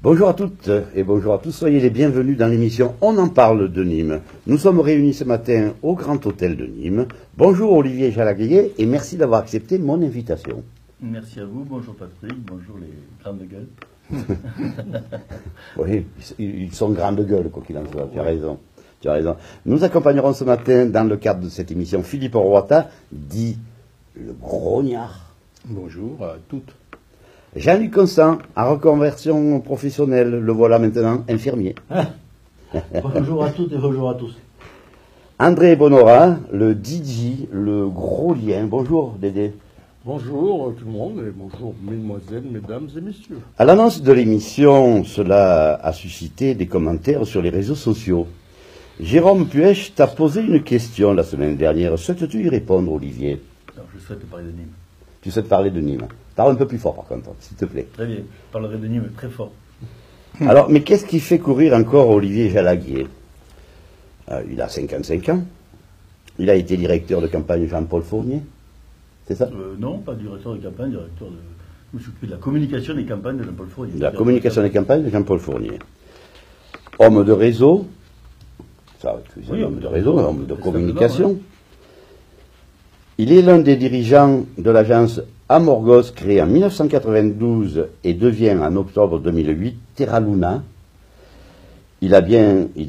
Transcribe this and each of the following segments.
Bonjour à toutes et bonjour à tous, soyez les bienvenus dans l'émission On en parle de Nîmes. Nous sommes réunis ce matin au Grand Hôtel de Nîmes. Bonjour Olivier Jalaguier et merci d'avoir accepté mon invitation. Merci à vous, bonjour Patrick, bonjour les grandes gueules. Oui, ils sont grandes gueules quoi qu'il en soit, tu as raison. Tu as raison. Nous accompagnerons ce matin dans le cadre de cette émission Philippe Roata, dit le grognard. Bonjour à toutes. Jean-Luc Constant, en reconversion professionnelle, le voilà maintenant infirmier. Bonjour à toutes et bonjour à tous. André Bonora, le DJ, le gros lien. Bonjour Dédé. Bonjour tout le monde et bonjour mesdemoiselles, mesdames et messieurs. À l'annonce de l'émission, cela a suscité des commentaires sur les réseaux sociaux. Jérôme Puech t'a posé une question la semaine dernière. Souhaites-tu y répondre, Olivier? Alors, je souhaite parler de Nîmes. Tu souhaites parler de Nîmes. Parle un peu plus fort par contre, s'il te plaît. Très bien, je parlerai de Nîmes très fort. Alors, mais qu'est-ce qui fait courir encore Olivier Jalaguier? Il a 55 ans. Il a été directeur de campagne Jean-Paul Fournier. C'est ça? Non, pas directeur de campagne, directeur de... Je me suis occupé de la communication des campagnes de Jean-Paul Fournier. De la communication des campagnes de Jean-Paul Fournier. Homme de réseau. Ça, tu sais, Oui, homme de réseau, homme de communication. Ouais. Il est l'un des dirigeants de l'agence Amorgos, créée en 1992 et devient en octobre 2008 Terra Luna. Il a bien les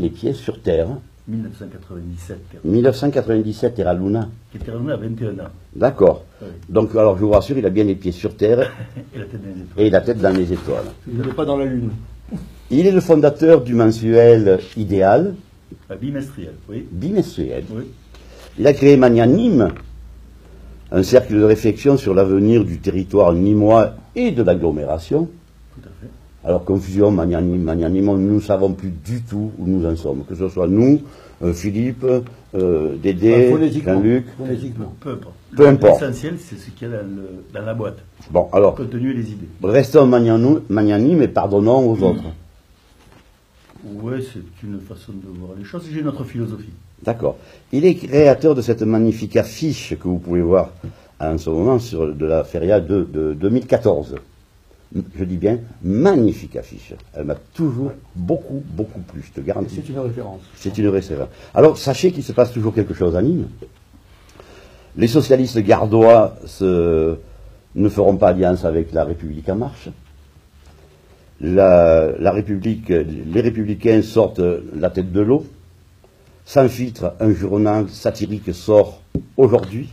pieds sur terre. 1997. 1997 Terra Luna. Qui était revenu à 21 ans. D'accord. Oui. Donc, alors, je vous rassure, il a bien les pieds sur terre Et la tête dans les étoiles. et la tête dans les étoiles. Vous n'allez pas dans la lune. Il est le fondateur du mensuel Idéal, Bimestriel, oui. bimensuel. Oui. Il a créé Mania Nîmes, un cercle de réflexion sur l'avenir du territoire nîmois et de l'agglomération. Tout à fait. Alors, confusion, Mania Nîmes, nous ne savons plus du tout où nous en sommes. Que ce soit nous, Philippe, Dédé, Phonétiquement. Jean-Luc. Phonétiquement. Peu importe. importe. L'essentiel, c'est ce qu'il y a dans la boîte. Bon, alors, Le contenu et les idées. restons Mania Nîmes et pardonnons aux autres. Oui, c'est une façon de voir les choses. J'ai une autre philosophie. D'accord. Il est créateur de cette magnifique affiche que vous pouvez voir en ce moment de la feria de 2014. Je dis bien magnifique affiche. Elle m'a toujours beaucoup plu, je te garantis. C'est une référence. C'est une référence. Alors, sachez qu'il se passe toujours quelque chose à Nîmes. Les socialistes gardois ne feront pas alliance avec la République en marche. Les républicains sortent la tête de l'eau. Sans filtre, un journal satirique sort aujourd'hui.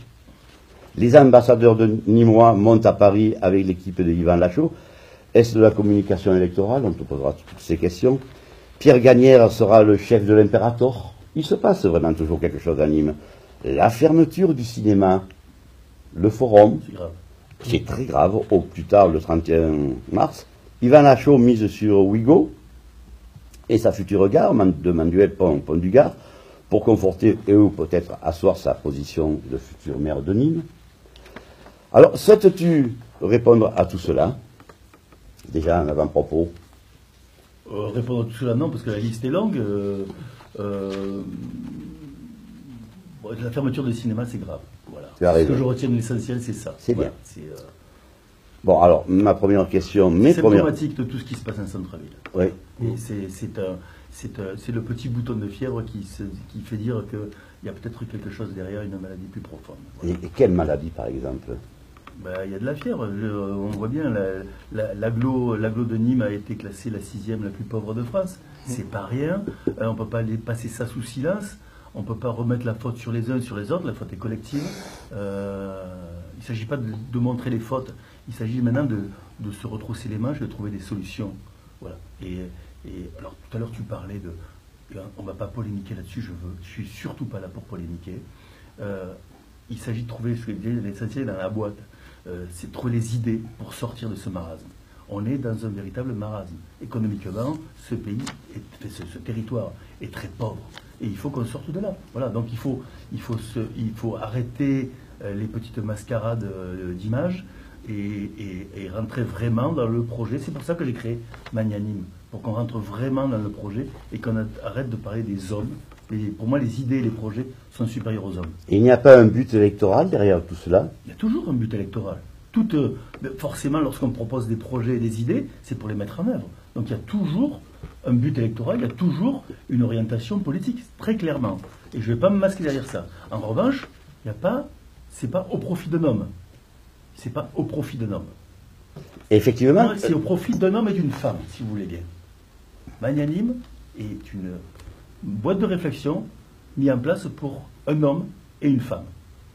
Les ambassadeurs de Nîmois montent à Paris avec l'équipe de Yvan Lachaud. Est-ce de la communication électorale? On te posera toutes ces questions. Pierre Gagnère sera le chef de l'Imperator. Il se passe vraiment toujours quelque chose à Nîmes. La fermeture du cinéma, le forum, C'est grave. c'est très grave, au plus tard le 31 mars. Yvan Lachaud mise sur Ouigo et sa future gare de Manuel Pont-du-Gard pour conforter et ou peut-être asseoir sa position de futur maire de Nîmes. Alors, souhaites-tu répondre à tout cela? Déjà, en avant-propos. Répondre à tout cela, non, parce que la liste est longue. La fermeture du cinéma, c'est grave. Voilà. Tu as Ce raison. que je retiens de l'essentiel, c'est ça. C'est Voilà. bien. C'est Bon, alors, ma première question, symptomatique de tout ce qui se passe en centre-ville. Oui. Et c'est le petit bouton de fièvre qui fait dire qu'il y a peut-être quelque chose derrière, une maladie plus profonde. Voilà. Et quelle maladie, par exemple? Ben, il y a de la fièvre. On voit bien, l'agglo de Nîmes a été classée la 6e la plus pauvre de France. C'est pas rien. On ne peut pas passer ça sous silence. On ne peut pas remettre la faute sur les uns, sur les autres. La faute est collective. Il ne s'agit pas de montrer les fautes. Il s'agit maintenant de se retrousser les manches, de trouver des solutions. Voilà. Et alors, tout à l'heure, tu parlais de... On ne va pas polémiquer là-dessus. Je ne suis surtout pas là pour polémiquer. Il s'agit de trouver l'essentiel dans la boîte. C'est de trouver les idées pour sortir de ce marasme. On est dans un véritable marasme. Économiquement, ce pays, ce territoire est très pauvre. Et il faut qu'on sorte de là. Voilà. Donc il faut arrêter les petites mascarades d'images et rentrer vraiment dans le projet. C'est pour ça que j'ai créé Mania Nîmes, pour qu'on rentre vraiment dans le projet et qu'on arrête de parler des hommes. Pour moi, les idées et les projets sont supérieurs aux hommes. Il n'y a pas un but électoral derrière tout cela? Il y a toujours un but électoral. Forcément, lorsqu'on propose des projets et des idées, c'est pour les mettre en œuvre. Donc il y a toujours un but électoral, il y a toujours une orientation politique, très clairement. Et je ne vais pas me masquer derrière ça. En revanche, c'est pas au profit d'un homme. C'est pas au profit d'un homme. Effectivement. C'est au profit d'un homme et d'une femme, si vous voulez bien. Magnanime est une boîte de réflexion mise en place pour un homme et une femme.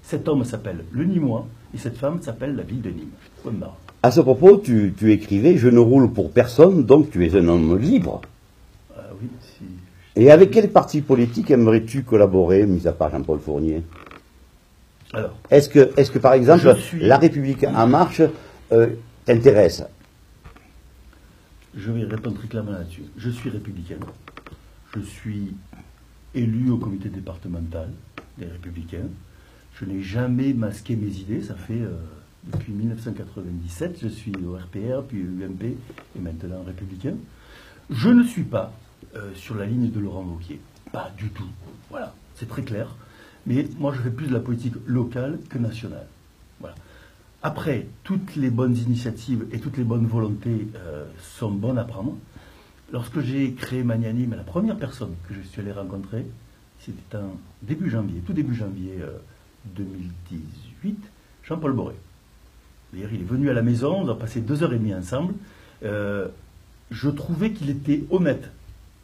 Cet homme s'appelle le Nîmois et cette femme s'appelle la ville de Nîmes. Point barre. À ce propos, tu écrivais « Je ne roule pour personne, donc tu es un homme libre ». Oui. Et avec quel parti politique aimerais-tu collaborer, mis à part Jean-Paul Fournier? Alors, est-ce que, par exemple, La République En Marche t'intéresse? Je vais répondre très clairement là-dessus. Je suis républicain. Je suis élu au comité départemental des Républicains. Je n'ai jamais masqué mes idées. Ça fait depuis 1997. Je suis au RPR, puis au UMP et maintenant républicain. Je ne suis pas sur la ligne de Laurent Wauquiez. Pas du tout. Voilà, c'est très clair. Mais moi, je fais plus de la politique locale que nationale. Voilà. Après, toutes les bonnes initiatives et toutes les bonnes volontés sont bonnes à prendre. Lorsque j'ai créé Magnanime, la première personne que je suis allé rencontrer, c'était en début janvier, tout début janvier 2018, Jean-Paul Boré. D'ailleurs, il est venu à la maison, on a passé 2h30 ensemble. Je trouvais qu'il était honnête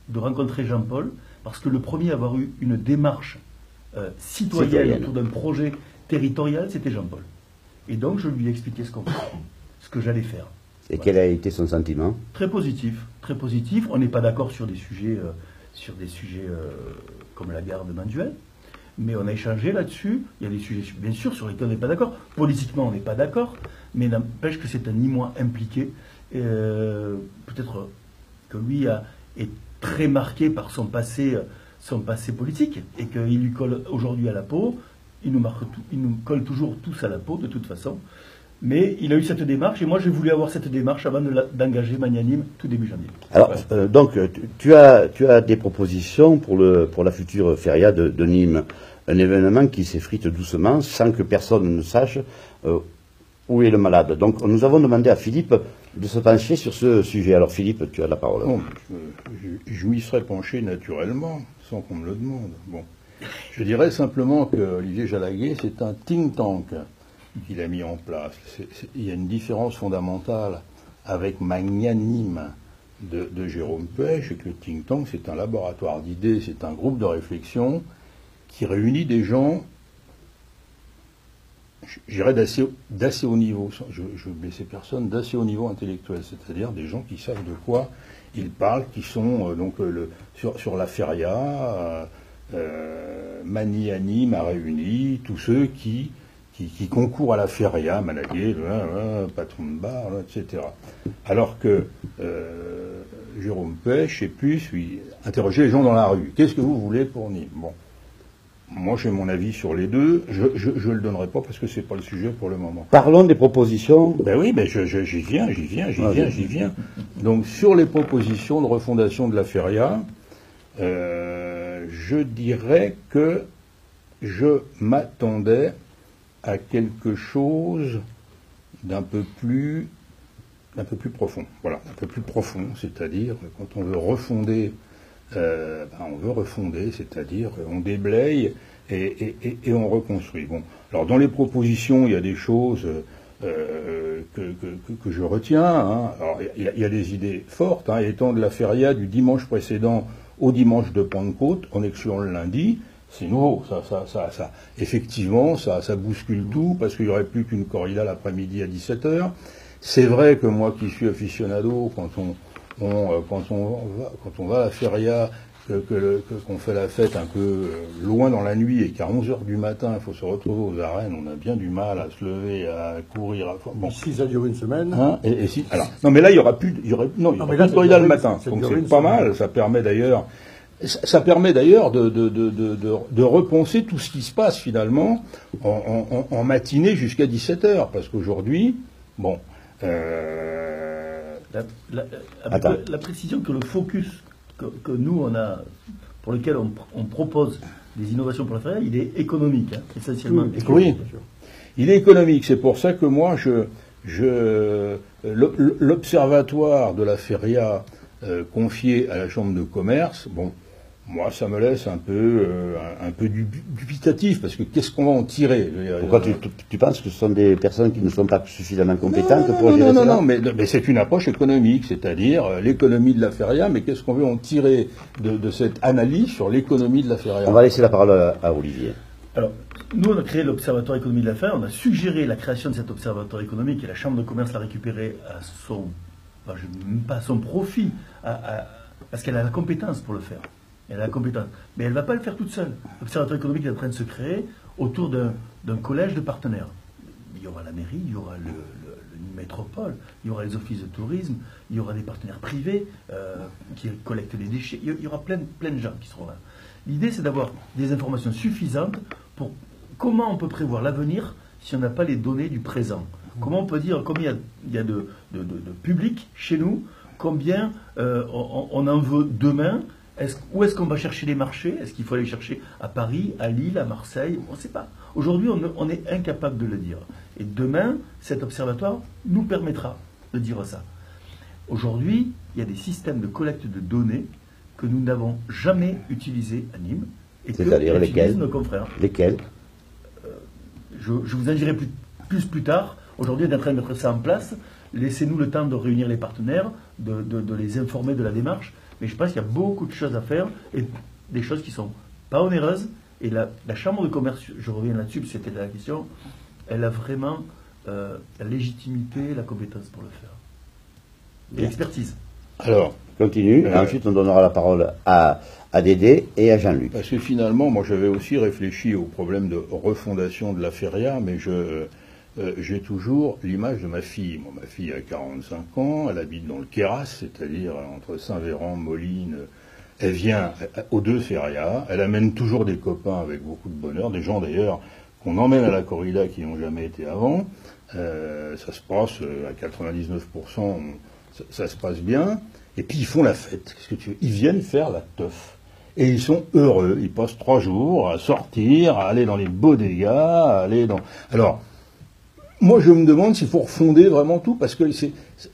de rencontrer Jean-Paul, parce que le premier à avoir eu une démarche citoyenne autour d'un projet territorial, c'était Jean-Paul. Et donc, je lui ai expliqué ce que j'allais faire. Et voilà. Quel a été son sentiment? Très positif, très positif. On n'est pas d'accord sur des sujets, comme la gare de Manduel, mais on a échangé là-dessus. Il y a des sujets, bien sûr, sur lesquels on n'est pas d'accord. Politiquement, on n'est pas d'accord, mais n'empêche que c'est un Nîmois impliqué. Peut-être que lui est très marqué par son passé politique, et qu'il lui colle aujourd'hui à la peau. Il nous colle toujours tous à la peau, de toute façon. Mais il a eu cette démarche, et moi j'ai voulu avoir cette démarche avant d'engager Magnanime tout début janvier. Alors, donc, tu as des propositions pour la future feria de Nîmes. Un événement qui s'effrite doucement, sans que personne ne sache où est le malade. Donc, nous avons demandé à Philippe de se pencher sur ce sujet. Alors, Philippe, tu as la parole. Bon, je m'y serais penché naturellement, sans qu'on me le demande. Bon. Je dirais simplement que Olivier Jalaguet, c'est un think tank qu'il a mis en place. Il y a une différence fondamentale avec Magnanime de Jérôme Pech, et que le think tank, c'est un laboratoire d'idées, c'est un groupe de réflexion qui réunit des gens, je dirais, d'assez haut niveau, je ne blesser personne, d'assez haut niveau intellectuel, c'est-à-dire des gens qui savent de quoi ils parlent, qui sont sur la feria, Magnanime a réuni tous ceux qui concourent à la feria, Malaguet, patron de bar, etc. Alors que Jérôme Pech est plus, interroger les gens dans la rue. Qu'est-ce que vous voulez pour Nîmes? Bon. Moi, j'ai mon avis sur les deux. Je le donnerai pas parce que c'est pas le sujet pour le moment. Parlons des propositions. Ben oui, mais j'y viens. Donc, sur les propositions de refondation de la feria, je dirais que je m'attendais à quelque chose d'un peu plus profond. Voilà, un peu plus profond, c'est-à-dire quand on veut refonder, c'est-à-dire on déblaye et on reconstruit. Bon, alors dans les propositions, il y a des choses que je retiens. Hein. Alors il y a des idées fortes, hein, étendre la feria du dimanche précédent au dimanche de Pentecôte, en excluant le lundi. C'est nouveau, effectivement, ça bouscule tout, parce qu'il n'y aurait plus qu'une corrida l'après-midi à 17h. C'est vrai que moi qui suis aficionado, quand on va à la feria, qu'on fait la fête un peu loin dans la nuit, et qu'à 11h du matin, il faut se retrouver aux arènes, on a bien du mal à se lever, à courir. Bon. Si ça dure une semaine. Hein, alors, non, mais là, il y aura plus de corrida le matin. Donc c'est pas mal, ça permet d'ailleurs de repenser tout ce qui se passe finalement en matinée jusqu'à 17h, parce qu'aujourd'hui, bon... Avec la précision que le focus que nous on a, pour lequel on propose des innovations pour la feria, il est économique, hein, essentiellement. Oui. Il est économique. C'est pour ça que moi, l'observatoire de la feria confié à la Chambre de commerce, bon, moi, ça me laisse un peu dubitatif, parce que qu'est-ce qu'on va en tirer? Pourquoi tu penses que ce sont des personnes qui ne sont pas suffisamment compétentes pour gérer cela? Non, mais c'est une approche économique, c'est-à-dire l'économie de la feria, mais qu'est-ce qu'on veut en tirer de cette analyse sur l'économie de la feria? On va laisser la parole à Olivier. Alors, nous, on a créé l'Observatoire économie de la feria, on a suggéré la création de cet observatoire économique, et la Chambre de commerce l'a récupéré à son, même pas à son profit, parce qu'elle a la compétence pour le faire. Elle a la compétence. Mais elle ne va pas le faire toute seule. L'Observatoire économique est en train de se créer autour d'un collège de partenaires. Il y aura la mairie, il y aura le métropole, il y aura les offices de tourisme, il y aura des partenaires privés qui collectent les déchets. Il y aura plein de gens qui seront là. L'idée, c'est d'avoir des informations suffisantes pour comment on peut prévoir l'avenir si on n'a pas les données du présent. Comment on peut dire combien il y a de public chez nous, combien on en veut demain. Où est-ce qu'on va chercher les marchés? Est-ce qu'il faut aller chercher à Paris, à Lille, à Marseille? On ne sait pas. Aujourd'hui, on est incapable de le dire. Et demain, cet observatoire nous permettra de dire ça. Aujourd'hui, il y a des systèmes de collecte de données que nous n'avons jamais utilisés à Nîmes. C'est-à-dire lesquels? Nos confrères. Lesquels? Je vous en dirai plus tard. Aujourd'hui, on est en train de mettre ça en place. Laissez-nous le temps de réunir les partenaires, de les informer de la démarche. Mais je pense qu'il y a beaucoup de choses à faire et des choses qui ne sont pas onéreuses. Et la Chambre de commerce, je reviens là-dessus, c'était la question, elle a vraiment la légitimité, la compétence pour le faire. Et l'expertise. Alors, continue. Et ensuite, on donnera la parole à Dédé et à Jean-Luc. Parce que finalement, moi, j'avais aussi réfléchi au problème de refondation de la feria, mais j'ai toujours l'image de ma fille. Moi, ma fille a 45 ans, elle habite dans le Queyras, c'est-à-dire entre Saint-Véran, Moline. Elle vient aux deux ferias, elle amène toujours des copains avec beaucoup de bonheur, des gens d'ailleurs qu'on emmène à la corrida qui n'ont jamais été avant. Ça se passe à 99%, ça se passe bien. Et puis ils font la fête. Qu'est-ce que tu veux? Ils viennent faire la teuf. Et ils sont heureux. Ils passent 3 jours à sortir, à aller dans les bodegas, à aller dans... Alors, moi, je me demande s'il faut refonder vraiment tout, parce que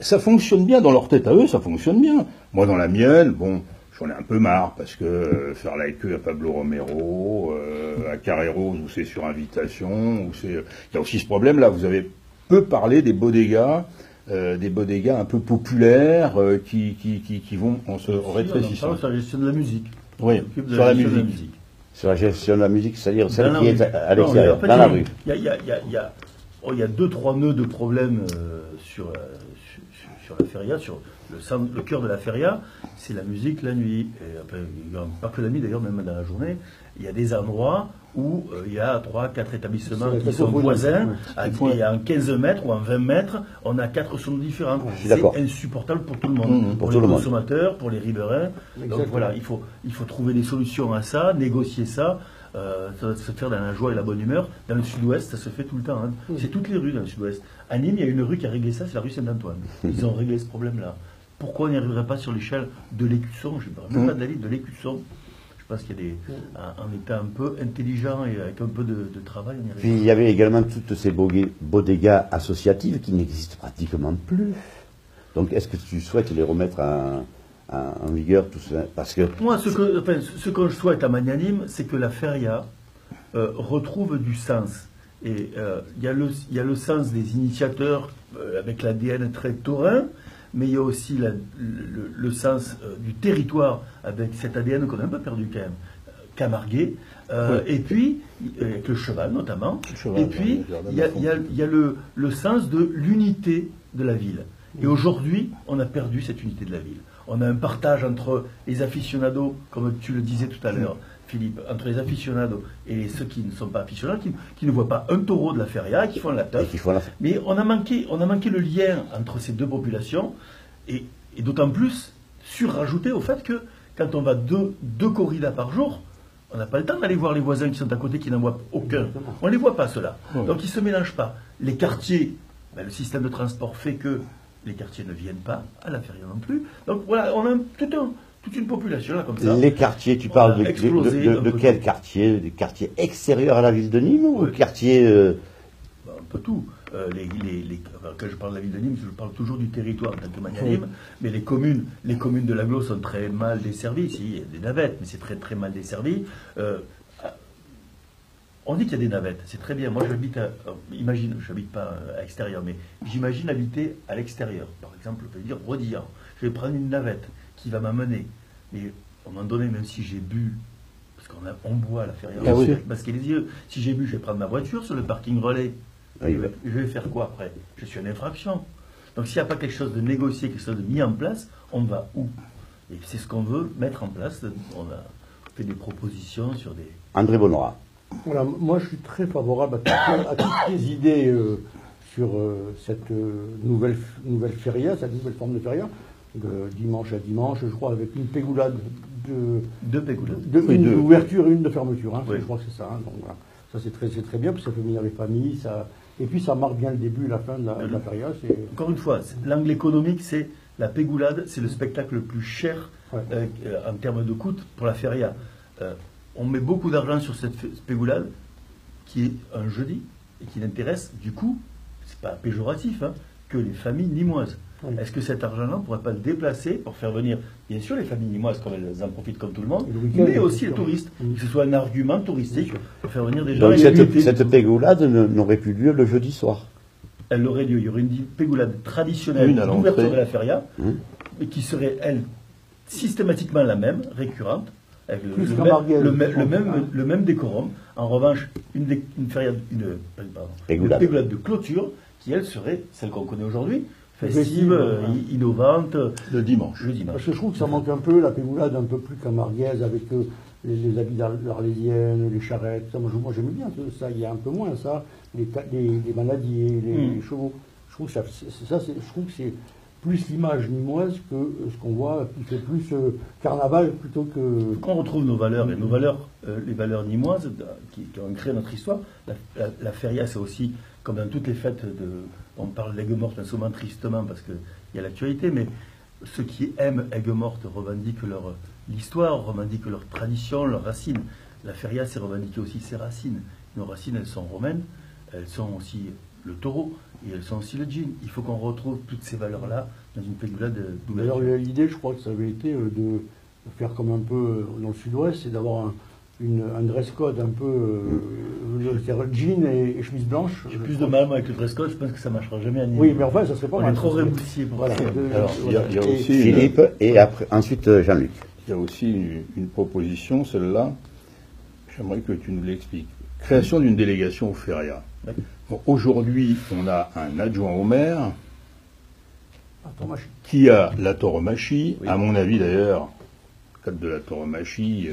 ça fonctionne bien dans leur tête à eux, ça fonctionne bien. Moi, dans la mienne, bon, j'en ai un peu marre, parce que faire la queue à Pablo Romero, à Carreros, où c'est sur invitation, où c'est... Il y a aussi ce problème-là, vous avez peu parlé des bodegas un peu populaires, qui vont en se rétrécissant. Sur la gestion de la musique. Oui, sur la musique. Sur la gestion de la musique, c'est-à-dire celle qui est à l'extérieur, dans la rue. Il y a 2-3 nœuds de problèmes sur la feria, sur le cœur de la feria, c'est la musique la nuit. Et, pas que la nuit d'ailleurs, même dans la journée. Il y a des endroits où il y a 3-4 établissements qui sont voisins, et en 15 mètres ou en 20 mètres, on a 4 sons différents. C'est insupportable pour tout le monde, pour les consommateurs, pour les riverains. Donc voilà, il faut trouver des solutions à ça, négocier ça. Ça va se faire dans la joie et la bonne humeur. Dans le sud-ouest, ça se fait tout le temps. Hein. C'est toutes les rues dans le sud-ouest. À Nîmes, il y a une rue qui a réglé ça, c'est la rue Saint-Antoine. Ils ont réglé ce problème-là. Pourquoi on n'y arriverait pas sur l'échelle de l'Écusson? Je ne parle même pas d'aller de l'Écusson. Je pense qu'il y a en étant un peu intelligent et avec un peu de travail, on y arrive. Puis il y avait également toutes ces bodegas associatives qui n'existent pratiquement plus. Donc est-ce que tu souhaites les remettre en vigueur tout ça? Parce que moi, ce que je souhaite à Magnanime, c'est que la feria retrouve du sens. Et il y a le sens des initiateurs avec l'ADN très taurin, mais il y a aussi le sens du territoire avec cet ADN qu'on a un peu perdu quand même, camarguais. Et puis, avec le cheval notamment. Et puis, il y a le sens de l'unité de la ville. Et aujourd'hui, on a perdu cette unité de la ville. On a un partage entre les aficionados, comme tu le disais tout à l'heure, Philippe, entre les aficionados et ceux qui ne sont pas aficionados, qui ne voient pas un taureau de la feria et qui font la teuf. Mais on a manqué le lien entre ces deux populations, et d'autant plus surrajouté au fait que quand on va deux corridas par jour, on n'a pas le temps d'aller voir les voisins qui sont à côté qui n'en voient aucun. On ne les voit pas, ceux-là. Donc ils ne se mélangent pas. Les quartiers, le système de transport fait que les quartiers ne viennent pas à la feria non plus. Donc voilà, on a toute une population là comme ça. Les quartiers, tu parles de quel quartier? Des quartiers extérieurs à la ville de Nîmes ou quartiers pas tout. Quand je parle de la ville de Nîmes, je parle toujours du territoire en tant que magnanime, mais les communes de l'agglo sont très mal desservies. Si, il y a des navettes, mais c'est très très mal desservi. On dit qu'il y a des navettes, c'est très bien. Moi, j'habite je n'habite pas à l'extérieur, mais j'imagine habiter à l'extérieur. Par exemple, je vais dire Rodillan. Je vais prendre une navette qui va m'amener. Mais à un moment donné, même si j'ai bu, parce qu'on boit à la feria, parce qu'il les yeux, si j'ai bu, je vais prendre ma voiture sur le parking relais. Je vais faire quoi après? Je suis en infraction. Donc s'il n'y a pas quelque chose de négocié, quelque chose de mis en place, on va où? Et c'est ce qu'on veut mettre en place. On a fait des propositions sur des... André Bonora. Voilà, moi je suis très favorable à toutes les idées sur cette nouvelle feria, cette nouvelle forme de feria, de dimanche à dimanche, je crois, avec une pégoulade deux pégoulades. Une d'ouverture et une de fermeture, hein, oui. Je crois que c'est ça. Hein, donc, voilà. Ça c'est très bien, parce que ça fait venir les familles, et puis ça marque bien le début et la fin de la feria. Encore une fois, l'angle économique, c'est la pégoulade, c'est le spectacle le plus cher en termes de coût pour la feria. On met beaucoup d'argent sur cette pégoulade qui est un jeudi et qui n'intéresse du coup, c'est pas péjoratif, hein, que les familles nîmoises. Oui. Est-ce que cet argent-là, on ne pourrait pas le déplacer pour faire venir, bien sûr, les familles nîmoises, comme elles en profitent comme tout le monde, mais aussi les touristes, que ce soit un argument touristique pour faire venir des gens. Donc cette pégoulade n'aurait plus lieu le jeudi soir. Elle aurait lieu, il y aurait une pégoulade traditionnelle d'ouverture de la feria, mais qui serait, elle, systématiquement la même, récurrente, avec le même décorum. En revanche, une pégoulade de clôture qui, elle, serait celle qu'on connaît aujourd'hui, festive, innovante. Le dimanche. Parce que je trouve que ça manque un peu, la pégoulade un peu plus camarguaise, avec les habits d'Arlésienne, les charrettes. Ça, moi j'aime bien ça, il y a un peu moins ça, les manadiers, les chevaux. Je trouve que c'est plus l'image nîmoise que ce qu'on voit, qui fait plus carnaval plutôt que... Quand on retrouve nos valeurs, et nos valeurs, les valeurs nîmoises qui ont créé notre histoire, la feria, c'est aussi, comme dans toutes les fêtes, on parle d'Aigues-Mortes souvent tristement parce qu'il y a l'actualité, mais ceux qui aiment Aigues-Mortes revendiquent l'histoire, revendiquent leur tradition, leurs racines. La feria, c'est revendiquer aussi ses racines. Nos racines, elles sont romaines, elles sont aussi le taureau, et elles sont aussi le djinn. Il faut qu'on retrouve toutes ces valeurs-là dans une pégoulade d'ouverture. Alors l'idée, je crois que ça avait été de faire comme un peu dans le sud-ouest, c'est d'avoir un dress code un peu jean et chemise blanche. J'ai plus de mal avec le dress code, je pense que ça ne marchera jamais à Nîmes. Oui, mais enfin, ça serait pas mal. On est trop rémoussier pour ça. Alors, il y a aussi Philippe et ensuite Jean-Luc. Il y a aussi une proposition, celle-là, j'aimerais que tu nous l'expliques. Création d'une délégation au feria. Bon, aujourd'hui, on a un adjoint au maire qui a la tauromachie. Oui. À mon avis, d'ailleurs, dans le cadre de la tauromachie,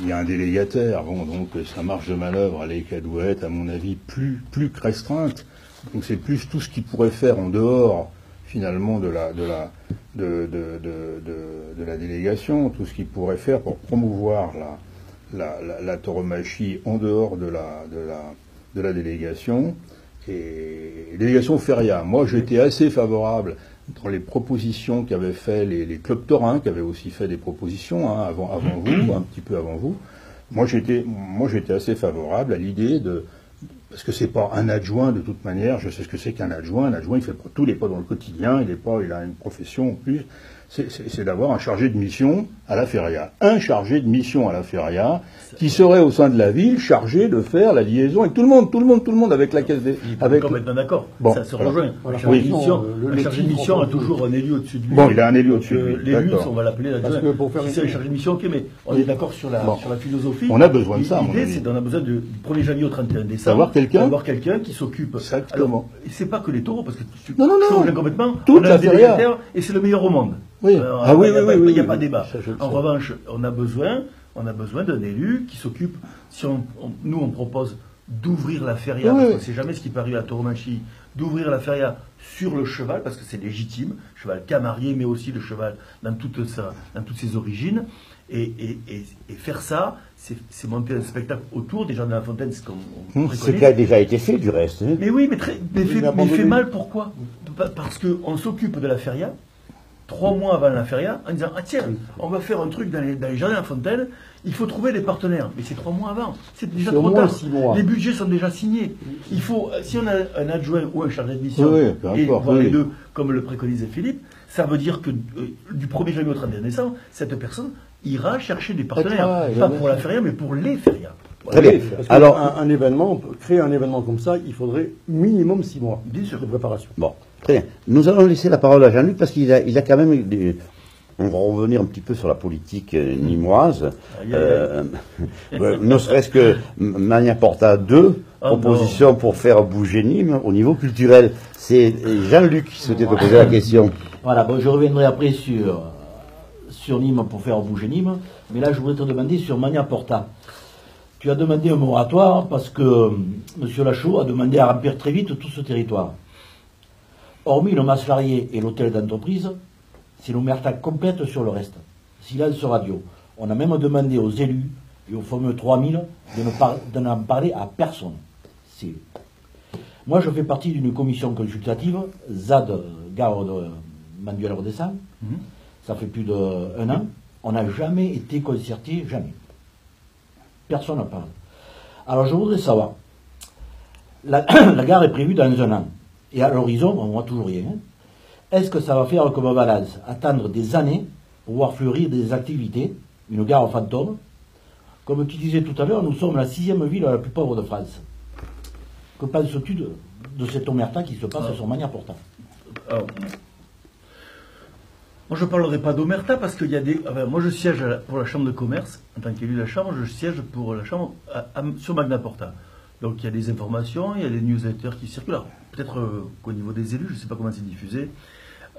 il y a un délégataire. Bon, donc sa marge de manœuvre, elle doit être, à mon avis, plus que restreinte. Donc c'est plus tout ce qu'il pourrait faire en dehors, finalement, de la délégation, tout ce qu'il pourrait faire pour promouvoir la tauromachie en dehors de la délégation. Et délégation feria. Moi, j'étais assez favorable dans les propositions qu'avaient fait les clubs taurins, qui avaient aussi fait des propositions avant vous, un petit peu avant vous. Moi, j'étais assez favorable à l'idée parce que c'est pas un adjoint de toute manière. Je sais ce que c'est qu'un adjoint. Un adjoint, il fait pas tout, il n'est pas dans le quotidien, il a une profession en plus. C'est d'avoir un chargé de mission à la feria. Un chargé de mission à la feria qui serait au sein de la ville chargé de faire la liaison avec tout le monde avec la caisse des... Avec complètement d'accord. Bon, ça se rejoint. Voilà. Un chargé de mission a toujours un élu au-dessus de lui. Bon, il a un élu au-dessus de lui. L'élu, on va l'appeler l'adjoint. Parce que pour faire si c'est un chargé de mission, ok, mais on est d'accord sur la philosophie. On a besoin de ça, l'idée, c'est qu'on a besoin du 1er janvier au 31 décembre. D'avoir quelqu'un qui s'occupe. Exactement. Et c'est pas que les taureaux, parce que tu changes complètement. Toute la feria. Et c'est le meilleur au monde. Oui. Il n'y a pas de débat. En revanche, on a besoin d'un élu qui s'occupe. Si nous, on propose d'ouvrir la feria, parce qu'on ne sait jamais ce qui peut arriver à tauromachie, d'ouvrir la feria sur le cheval, parce que c'est légitime, cheval camarier, mais aussi le cheval dans toutes ses origines. Et faire ça, c'est monter un spectacle autour des gens de la fontaine, c'est comme ce qui a déjà été fait du reste. Mais oui, mais fait mal, pourquoi? Parce qu'on s'occupe de la feria, 3 mois avant la feria en disant ah tiens, on va faire un truc dans les jardins à Fontaine, il faut trouver des partenaires. Mais c'est 3 mois avant, c'est déjà trop tard. 6 mois. Les budgets sont déjà signés. Il faut, si on a un adjoint ou un chargé de mission, peu et importe, voir les deux, comme le préconisait Philippe, ça veut dire que du 1er janvier au 31 décembre, cette personne ira chercher des partenaires. Pas pour la feria, mais pour les ferias. Très bien. Parce Alors, un événement, créer un événement comme ça, il faudrait minimum 6 mois Bien sûr. de préparation. bon, très bien. Nous allons laisser la parole à Jean-Luc parce qu'il a quand même on va revenir un petit peu sur la politique nimoise. Ne serait-ce que Magna Porta 2, proposition pour faire bouger Nîmes au niveau culturel. C'est Jean-Luc qui souhaitait te poser la question. Voilà, bon, je reviendrai après sur Nîmes pour faire bouger Nîmes, mais là je voudrais te demander sur Magna Porta. Tu as demandé un moratoire parce que M. Lachaud a demandé à remplir très vite tout ce territoire. Hormis le Mas Larrier et l'hôtel d'entreprise, c'est l'omerta complète sur le reste. Silence radio. On a même demandé aux élus et aux fameux 3000 de n'en parler à personne. Moi, je fais partie d'une commission consultative, ZAD, Garde Manuel Redescend. Ça fait plus d'1 an. On n'a jamais été concerté, jamais. Personne n'en parle. Alors, je voudrais savoir, la gare est prévue dans 1 an. Et à l'horizon, on ne voit toujours rien. Est-ce que ça va faire comme Valence, attendre des années pour voir fleurir des activités, une gare fantôme? Comme tu disais tout à l'heure, nous sommes la 6e ville la plus pauvre de France. Que penses-tu de cette omerta qui se passe sur Magna Porta? Moi, je ne parlerai pas d'omerta parce qu'il y a des. Enfin, moi, je siège pour la Chambre de commerce, en tant qu'élu de la Chambre, je siège pour la Chambre sur Magna Porta. Donc, il y a des informations, il y a des newsletters qui circulent. Alors, peut-être qu'au niveau des élus, je ne sais pas comment c'est diffusé.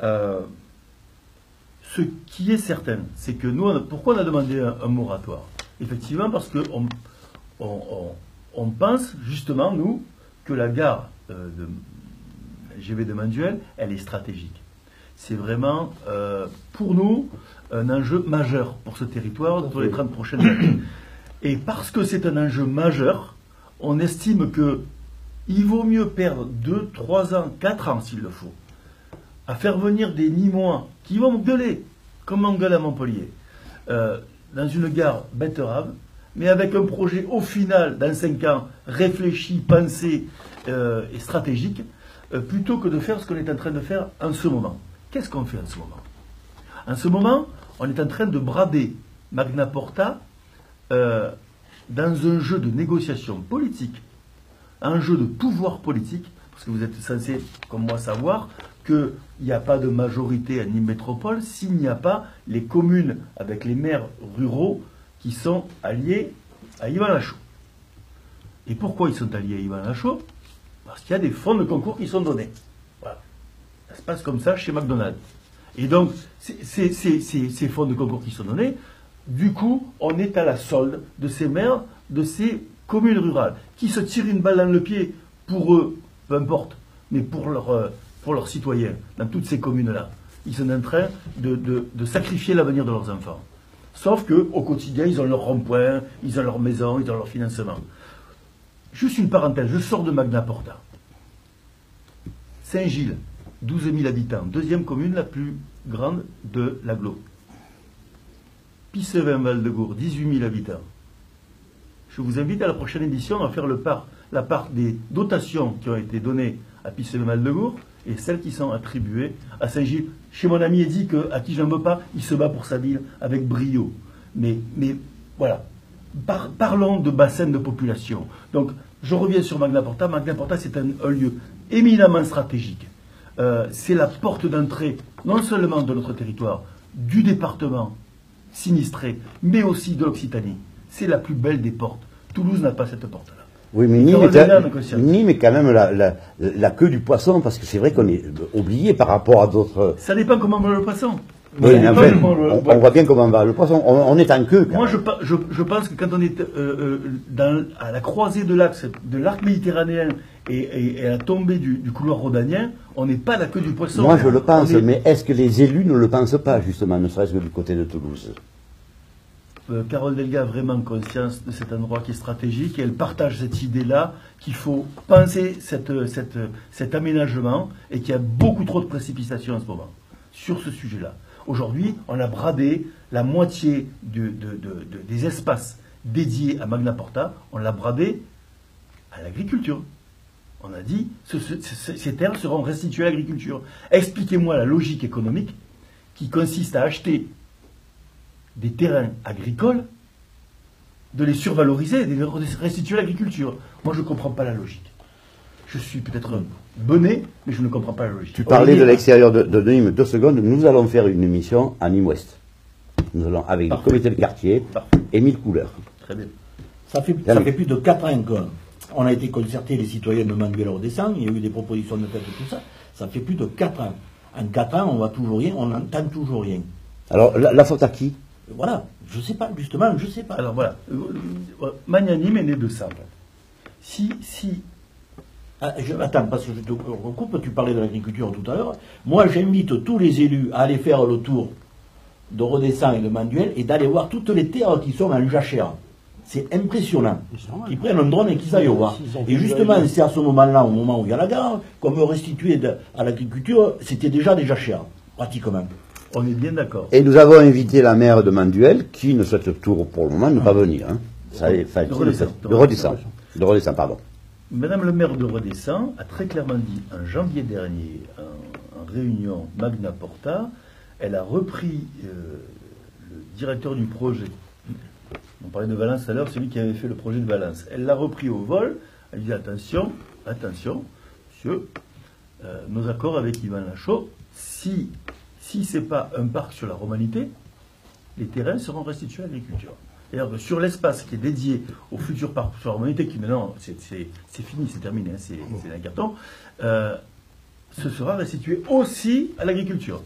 Ce qui est certain, c'est que nous, pourquoi on a demandé un moratoire? Effectivement, parce qu'on pense justement, nous, que la gare de GV de Manduel, elle est stratégique. C'est vraiment, pour nous, un enjeu majeur pour ce territoire pour les 30 prochaines années. Et parce que c'est un enjeu majeur, on estime qu'il vaut mieux perdre 2, 3 ans, 4 ans s'il le faut, à faire venir des Nîmois qui vont gueuler, comme on gueule à Montpellier, dans une gare betterave, mais avec un projet au final, dans 5 ans, réfléchi, pensé et stratégique, plutôt que de faire ce qu'on est en train de faire en ce moment. Qu'est-ce qu'on fait en ce moment? En ce moment, on est en train de brader Magna Porta dans un jeu de négociation politique, un jeu de pouvoir politique, parce que vous êtes censé, comme moi, savoir qu'il n'y a pas de majorité à Nîmes Métropole s'il n'y a pas les communes avec les maires ruraux qui sont alliés à Yvan Lachaud. Et pourquoi ils sont alliés à Yvan Lachaud? Parce qu'il y a des fonds de concours qui sont donnés. Voilà. Ça se passe comme ça chez McDonald's. Et donc, ces fonds de concours qui sont donnés, du coup, on est à la solde de ces maires, de ces communes rurales, qui se tirent une balle dans le pied pour eux, peu importe, mais pour leurs citoyens, dans toutes ces communes-là. Ils sont en train de sacrifier l'avenir de leurs enfants. Sauf qu'au quotidien, ils ont leur rond-point, ils ont leur maison, ils ont leur financement. Juste une parenthèse, je sors de Magna Porta. Saint-Gilles, 12 000 habitants, deuxième commune la plus grande de l'Aglo. Pissevin-Val-de-Gour, 18 000 habitants. Je vous invite à la prochaine édition à faire la part des dotations qui ont été données à Pissevin-Val-de-Gour et celles qui sont attribuées à Saint-Gilles. Chez mon ami Eddy, à qui je n'en veux pas, il se bat pour sa ville avec brio. Mais voilà. Parlons de bassin de population. Donc, je reviens sur Magna Porta. Magna Porta, c'est un lieu éminemment stratégique. C'est la porte d'entrée, non seulement de notre territoire, du département sinistré, mais aussi de l'Occitanie. C'est la plus belle des portes. Toulouse n'a pas cette porte-là. Oui, mais Nîmes est quand même la queue du poisson, parce que c'est vrai qu'on est oublié par rapport à d'autres... Ça dépend comment va le poisson. Oui, en fait, on voit bien comment va le poisson. On est en queue. Moi, je pense que quand on est à la croisée de l'axe de l'arc méditerranéen et à la tombée du couloir rhodanien, on n'est pas à la queue du poisson. Moi, je le pense, mais est-ce que les élus ne le pensent pas, justement, ne serait-ce que du côté de Toulouse? Carole Delga a vraiment conscience de cet endroit qui est stratégique et elle partage cette idée-là qu'il faut penser cet aménagement et qu'il y a beaucoup trop de précipitations en ce moment. sur ce sujet-là. Aujourd'hui, on a bradé la moitié des espaces dédiés à Magna Porta, on l'a bradé à l'agriculture. On a dit, ces terres seront restituées à l'agriculture. Expliquez-moi la logique économique qui consiste à acheter des terrains agricoles, de les survaloriser et de les restituer à l'agriculture. Moi, je ne comprends pas la logique. Je suis peut-être bonnet, mais je ne comprends pas la logique. Tu parlais de l'extérieur de Nîmes 2 secondes. Nous allons faire une émission à Nîmes-Ouest. Nous allons, avec le comité de quartier et 1000 couleurs. Très bien. Ça fait plus de 4 ans qu'on a été concertés, les citoyens de Manuel-Rodessin. Il y a eu des propositions de tête et tout ça. Ça fait plus de 4 ans. En 4 ans, on voit toujours rien, on n'entend toujours rien. Alors, la faute à qui? Voilà, je sais pas, justement, je sais pas. Alors voilà, Magna Nîmes est né de ça. En fait. Attends, parce que je te recoupe, tu parlais de l'agriculture tout à l'heure. Moi, j'invite tous les élus à aller faire le tour de Rodessin et de Manduel et d'aller voir toutes les terres qui sont en jachère. C'est impressionnant. Ils prennent un drone et qu'ils aillent voir. Et justement, c'est à ce moment-là, au moment où il y a la gare, qu'on veut restituer à l'agriculture, c'était déjà des jachères, pratiquement. On est bien d'accord. Et nous avons invité la maire de Manduel, qui ne souhaite tout pour le moment ne pas venir. Hein. De Rodessin, pardon. Madame le maire de Rodessin a très clairement dit en janvier dernier, en réunion Magna Porta, elle a repris le directeur du projet. On parlait de Valence tout à l'heure, celui qui avait fait le projet de Valence. Elle l'a repris au vol. Elle dit attention, monsieur, nos accords avec Yvan Lachaud, si ce n'est pas un parc sur la romanité, les terrains seront restitués à l'agriculture. C'est-à-dire sur l'espace qui est dédié au futur parc sur la romanité, qui maintenant, c'est fini, c'est terminé, hein, c'est un carton, ce sera restitué aussi à l'agriculture.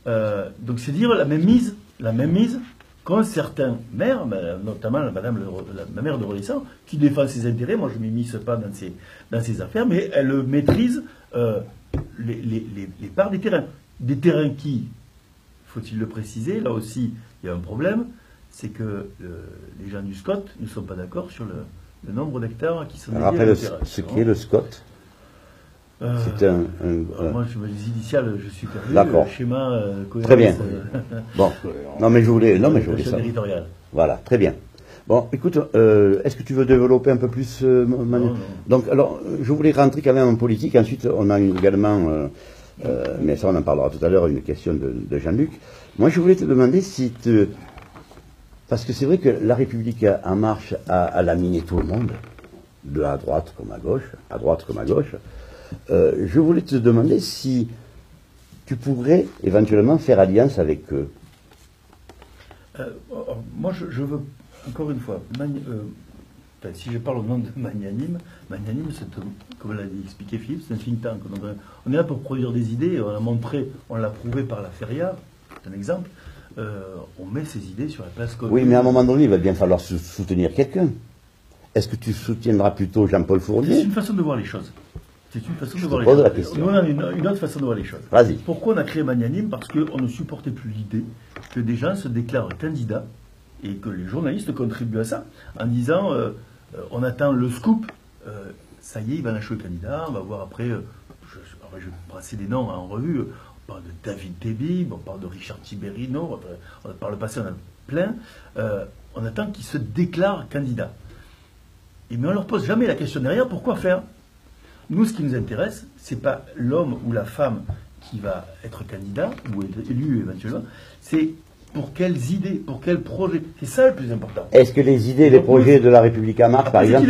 Donc c'est dire la même mise qu'ont certains maires, notamment la maire de Rodessin, qui défend ses intérêts. Moi, je ne m'immisce pas dans ses affaires, mais elle maîtrise les parts des terrains. Des terrains qui, faut-il le préciser, là aussi, il y a un problème, c'est que les gens du SCOT ne sont pas d'accord sur le nombre d'hectares qui sont dédiés Rappelle à terrain. ce qu'est le SCOT. C'est moi, les initiales, je suis perdu. D'accord. Le schéma Très bien. Bon. Non, mais je voulais ça. Territorial. Voilà, très bien. Bon, écoute, est-ce que tu veux développer un peu plus Manu ? Non. Donc, alors, je voulais rentrer quand même en politique. Ensuite, on a également, mais ça, on en parlera tout à l'heure, une question de Jean-Luc. Moi, je voulais te demander si parce que c'est vrai que la République en marche a laminé tout le monde, à droite comme à gauche. Je voulais te demander si tu pourrais éventuellement faire alliance avec eux. Moi, je veux, encore une fois, si je parle au nom de Magna Nîmes, comme l'a expliqué Philippe, c'est un think tank. Donc, on est là pour produire des idées, on l'a prouvé par la Feria, c'est un exemple. On met ces idées sur la place commune. Oui, mais à un moment donné, il va bien falloir soutenir quelqu'un. Est-ce que tu soutiendras plutôt Jean-Paul Fournier ? C'est une façon de voir les choses. C'est une façon de voir les pose choses. la question. Nous, on a une autre façon de voir les choses. Vas-y. Pourquoi on a créé Magna Nîmes ? Parce qu'on ne supportait plus l'idée que des gens se déclarent candidats et que les journalistes contribuent à ça en disant on attend le scoop, ça y est, il va lâcher le candidat, on va voir après, je vais brasser des noms en revue, on parle de David Tebib, on parle de Richard Tiberino, par le passé on en a plein, on attend qu'ils se déclarent candidats. Mais on ne leur pose jamais la question derrière, pourquoi faire ? Nous, ce qui nous intéresse, ce n'est pas l'homme ou la femme qui va être candidat, ou être élu éventuellement, c'est pour quelles idées, pour quels projets. C'est ça le plus important. Est-ce que les idées, les projets de la République en marche, par exemple,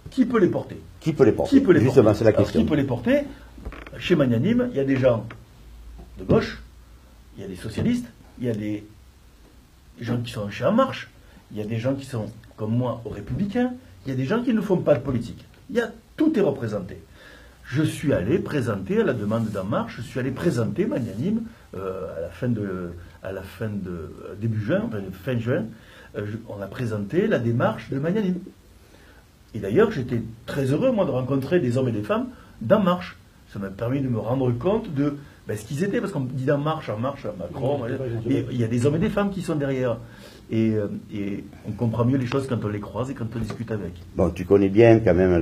qui peut les porter ? Qui peut les porter ? Justement, c'est la question. Qui peut les porter ? Chez Magna Nîmes, il y a des gens de gauche, il y a des socialistes, il y a des gens qui sont chez En Marche, il y a des gens qui sont, comme moi, aux Républicains, il y a des gens qui ne font pas de politique. Tout est représenté. Je suis allé présenter, à la demande d'En Marche, je suis allé présenter Magna Nîmes à la fin de début juin, fin juin, on a présenté la démarche de Magna Nîmes. Et d'ailleurs, j'étais très heureux, moi, de rencontrer des hommes et des femmes d'En Marche. Ça m'a permis de me rendre compte de ce qu'ils étaient, parce qu'on dit d'En Marche, à Macron, et il y a des hommes et des femmes qui sont derrière. Et on comprend mieux les choses quand on les croise et quand on discute avec. Bon, tu connais bien quand même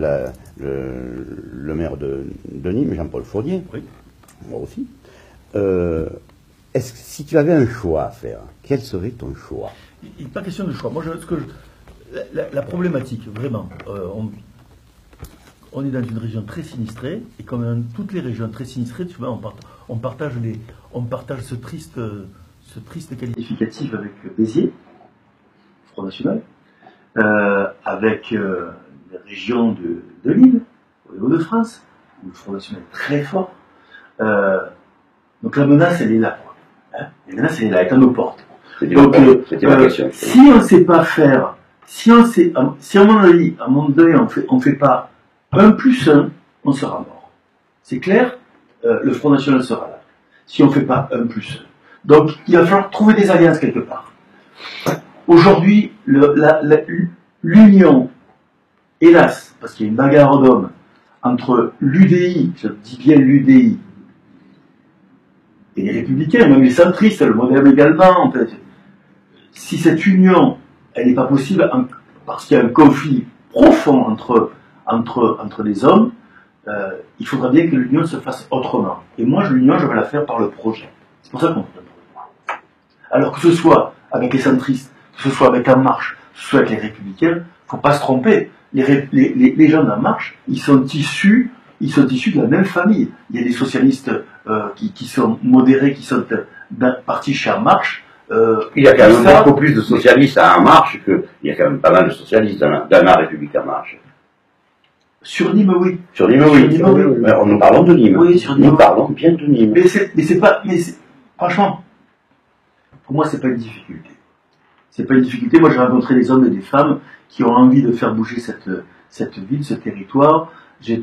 le maire de Nîmes, Jean-Paul Fournier. Oui. Moi aussi. si tu avais un choix à faire, quel serait ton choix? Il n'est pas question de choix. Moi, la problématique, vraiment, on est dans une région très sinistrée, et comme dans toutes les régions très sinistrées, tu vois, on partage ce triste qualificatif avec Béziers, Front National, avec les régions de l'île, au Hauts-de-France, où le Front National est très fort. Donc la menace, elle est là. Hein, la menace, elle est là, elle est à nos portes. Donc, si on ne sait pas faire, si à mon avis, à un moment donné, on fait pas 1+1, on sera mort. C'est clair, le Front National sera là. Si on ne fait pas 1+1. Donc, il va falloir trouver des alliances quelque part. Aujourd'hui, l'union, hélas, parce qu'il y a une bagarre d'hommes entre l'UDI, je dis bien l'UDI, et les Républicains, même les centristes, le Modem également, en fait. Si cette union, elle n'est pas possible, parce qu'il y a un conflit profond entre les hommes, il faudra bien que l'union se fasse autrement. Et moi, l'union, je vais la faire par le projet. C'est pour ça qu'on fait un projet. Alors que ce soit avec les centristes, que ce soit avec En Marche, que ce soit avec les Républicains, il ne faut pas se tromper. Les gens d'En Marche, ils sont issus de la même famille. Il y a des socialistes qui sont modérés, qui sont partis chez En Marche. Il y a quand même beaucoup plus de socialistes à En Marche qu'il y a quand même pas mal de socialistes dans la République En Marche. Sur Nîmes, oui. Sur Nîmes, oui. Mais nous parlons de Nîmes. Oui, sur Nîmes. Nous parlons bien de Nîmes. Franchement, pour moi, c'est pas une difficulté. C'est pas une difficulté. Moi, j'ai rencontré des hommes et des femmes qui ont envie de faire bouger cette ville, ce territoire. J'ai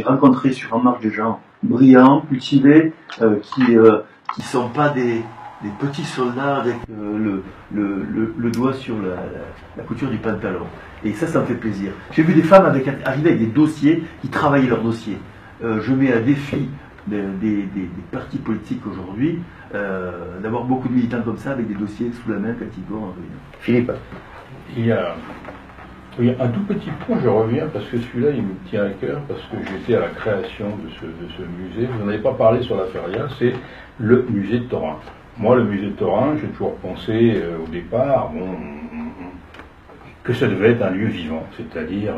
rencontré sur En Marche des gens brillants, cultivés, qui sont pas des petits soldats avec le doigt sur la couture du pantalon. Et ça me fait plaisir. J'ai vu des femmes arriver avec des dossiers, qui travaillaient leurs dossiers. Je mets à défi des partis politiques aujourd'hui d'avoir beaucoup de militants comme ça, avec des dossiers sous la main quand ils vont en réunion. Philippe. Il y a un tout petit point, je reviens, parce que celui-là, il me tient à cœur, parce que j'étais à la création de ce musée. Vous n'en avez pas parlé sur la feria, c'est le musée de Thorin. Moi, le musée de Thorin, j'ai toujours pensé au départ que ça devait être un lieu vivant, c'est-à-dire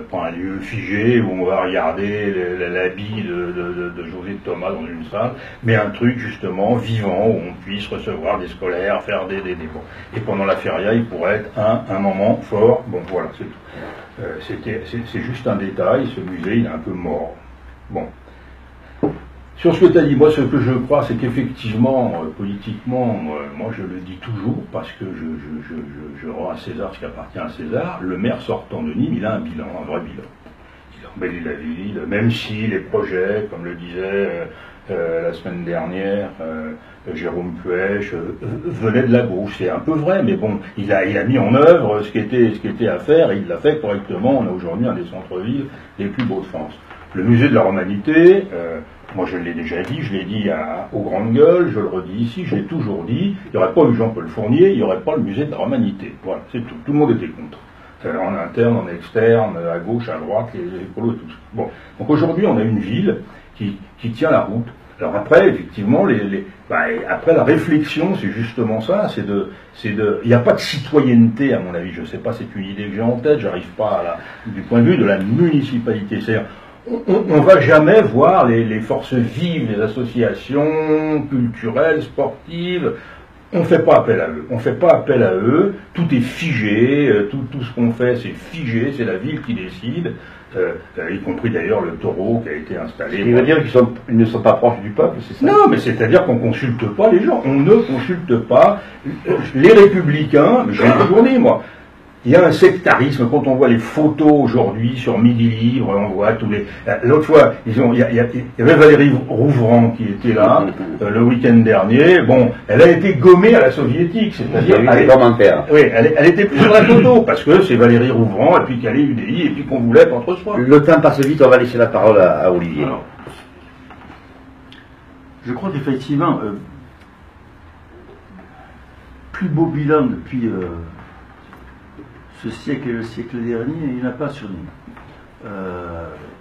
pas un lieu figé où on va regarder l'habit de José de Thomas dans une salle, mais un truc justement vivant où on puisse recevoir des scolaires, faire des débats. Et pendant la feria, il pourrait être un moment fort. Bon, voilà, c'est tout. C'est juste un détail. Ce musée, il est un peu mort. Bon. Sur ce que tu as dit, moi, ce que je crois, c'est qu'effectivement, politiquement, moi, je le dis toujours, parce que je rends à César ce qui appartient à César, le maire sortant de Nîmes, il a un bilan, un vrai bilan. Il embellit la ville, même si les projets, comme le disait la semaine dernière Jérôme Puech, venaient de la gauche. C'est un peu vrai, mais bon, il a mis en œuvre ce qui était à faire, et il l'a fait correctement. On a aujourd'hui un des centres-villes les plus beaux de France. Le musée de la Romanité, moi je l'ai déjà dit, je l'ai dit aux grandes gueules, je le redis ici, je l'ai toujours dit, il n'y aurait pas eu Jean-Paul Fournier, il n'y aurait pas le musée de la Romanité. Voilà, c'est tout. Tout le monde était contre. En interne, en externe, à gauche, à droite, les écolos, tout ça. Bon. Donc aujourd'hui, on a une ville qui tient la route. Alors après, effectivement, après la réflexion, c'est justement ça, il n'y a pas de citoyenneté, à mon avis, je ne sais pas, c'est une idée que j'ai en tête, j'arrive pas du point de vue de la municipalité. C'est-à-dire, on ne va jamais voir les forces vives, les associations culturelles, sportives. On ne fait pas appel à eux. On fait pas appel à eux. Tout est figé. Tout ce qu'on fait, c'est figé. C'est la ville qui décide. Y compris d'ailleurs le taureau qui a été installé. Il veut dire qu'ils ne sont pas proches du peuple, c'est ça? Non, mais c'est-à-dire qu'on ne consulte pas les gens. On ne consulte pas les républicains. Je l'ai toujours dit, moi. Il y a un sectarisme, quand on voit les photos aujourd'hui sur Midi Libre, on voit tous les... L'autre fois, il y avait Valérie Rouvrand qui était là, le week-end dernier. Bon, elle a été gommée à la soviétique, c'est-à-dire... Les commentaires. Oui, elle était plus sur la photo, parce que c'est Valérie Rouvrand, et puis qu'elle est UDI, et puis qu'on voulait contre soi. Le temps passe vite, on va laisser la parole à Olivier. Alors, je crois qu'effectivement, plus beau bilan depuis... ce siècle et le siècle dernier, il n'y en a pas sur Nîmes.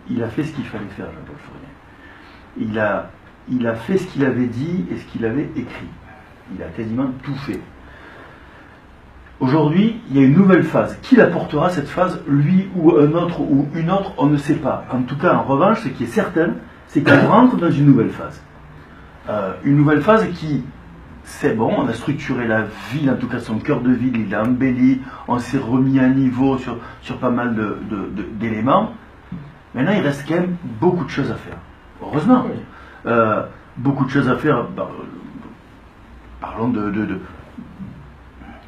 Il a fait ce qu'il fallait faire, Jean-Paul Fournier. il a fait ce qu'il avait dit et ce qu'il avait écrit. Il a quasiment tout fait. Aujourd'hui, il y a une nouvelle phase. Qui la portera, cette phase? Lui ou un autre ou une autre, on ne sait pas. En tout cas, en revanche, ce qui est certain, c'est qu'on rentre dans une nouvelle phase. Une nouvelle phase qui, c'est bon, on a structuré la ville, en tout cas son cœur de ville, il a embelli, on s'est remis à niveau sur pas mal d'éléments. Maintenant, il reste quand même beaucoup de choses à faire. Heureusement. Beaucoup de choses à faire. Parlons de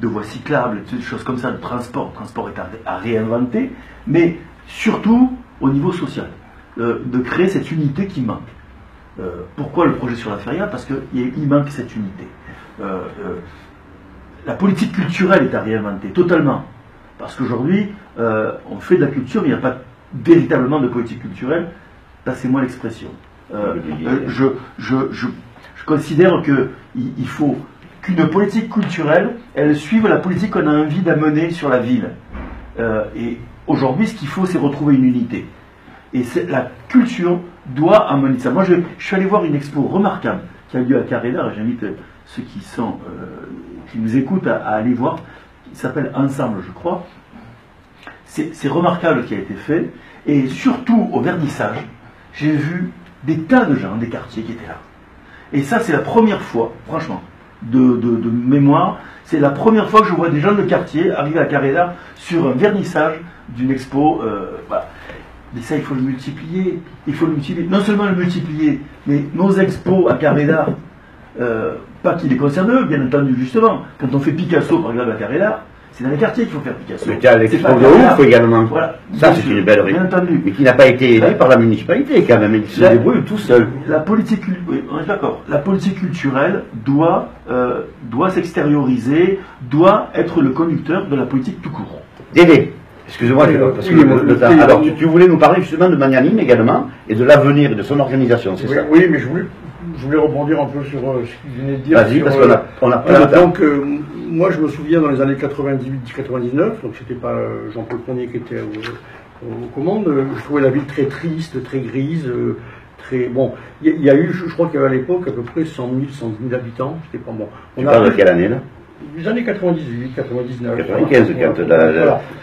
voies cyclables, des choses comme ça, de transport. Le transport est à réinventer, mais surtout au niveau social. De créer cette unité qui manque. Pourquoi le projet sur la feria? Parce qu'il manque cette unité. La politique culturelle est à réinventer, totalement. Parce qu'aujourd'hui, on fait de la culture, mais il n'y a pas véritablement de politique culturelle. Passez-moi l'expression. Je considère qu'il faut qu'une politique culturelle, elle suive la politique qu'on a envie d'amener sur la ville. Et aujourd'hui, ce qu'il faut, c'est retrouver une unité. Et la culture doit amener ça. Moi, je suis allé voir une expo remarquable qui a lieu à Carré-d'Art, et j'invite ceux qui nous écoutent à aller voir. Il s'appelle Ensemble, je crois. C'est remarquable ce qui a été fait. Et surtout, au vernissage, j'ai vu des tas de gens des quartiers qui étaient là. Et ça, c'est la première fois, franchement, de mémoire, c'est la première fois que je vois des gens de quartier arriver à Carré-d'Art sur un vernissage d'une expo. Voilà. Mais ça, il faut le multiplier. Il faut le multiplier. Non seulement le multiplier, mais nos expos à Carré-d'Art, pas qu'ils les concernent eux, bien entendu, justement. Quand on fait Picasso, par exemple, à Carré-d'art, c'est dans les quartiers qu'il faut faire Picasso. Mais tu as l'expo de ouf également. Voilà. Ça, c'est une belle bien entendu. Mais qui n'a pas été aidé par la municipalité, quand même. Il se débrouille tout seul. La politique, oui, on est d'accord. La politique culturelle doit s'extérioriser, doit être le conducteur de la politique tout court. Dédé. Excusez-moi, parce que alors tu voulais nous parler justement de Magnanime également et de l'avenir et de son organisation, c'est ça? Oui, mais je voulais rebondir un peu sur ce qu'il venait de dire. Vas-y, parce qu'on a plein de temps. Donc, moi, je me souviens dans les années 98-99, donc c'était pas Jean-Paul Ier qui était aux commandes, je trouvais la ville très triste, très grise, très... Bon, il y a eu, je crois qu'il y avait à l'époque à peu près 100 000, 110 000 habitants, c'était pas bon. Tu parles de quelle année, là? Les années 98, 99. 95, quand